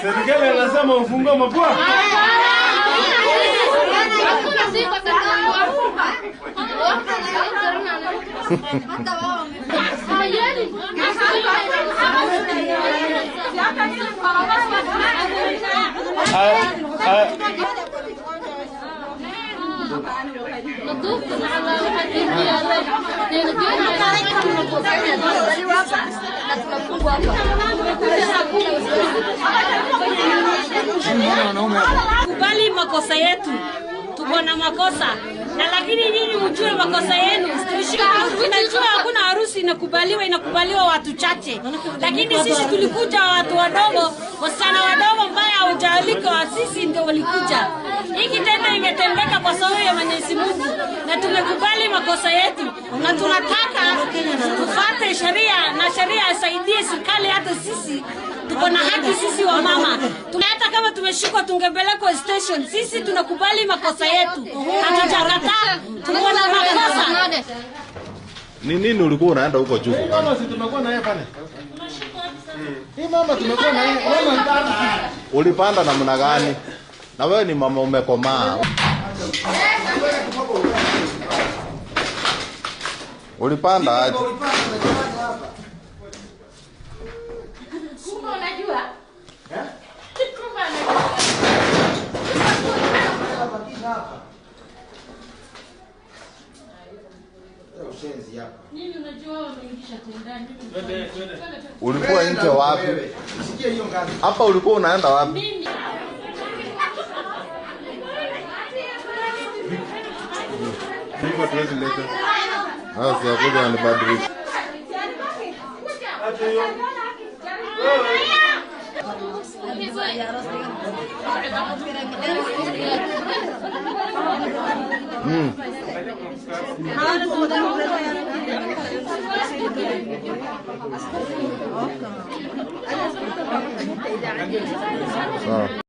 Serikali anasema ufungue mapua. Kubali makosa yetu, tuko na makosa na lakini nyinyi mjue makosa yenu. Tunajua hakuna harusi inakubaliwa watu chache, lakini sisi tulikuja watu wadogo, wasichana wadogo ambao hawajaalika, sisi ndio walikuja. Hiki tena imetendeka kwa sababu ya Mwenyezi Mungu na tumekubali makosa yetu na tunataka tufuate sheria na sheria isaidie serikali. Hata sisi tuko na haki, sisi wa mama. Hata kama tumeshikwa tungepelekwa station, sisi tunakubali makosa yetu. Hatujakataa, tuko na makosa. Ni nini ulikuwa unaenda huko juu? Mama si tumekuwa na yeye pale. Hii mama tumekuwa na yeye. Mama ndani. Ulipanda namna gani? Na wewe ni mama umekomaa. Ulipanda aje? Kumbe unajua? Nini unajua wameingisha tendani? Ulikuwa nje wapi? Hapa ulikuwa unaenda wapi? Mimi Niko tuwezi leta. Sasa yakuja anibadilisha. Sawa.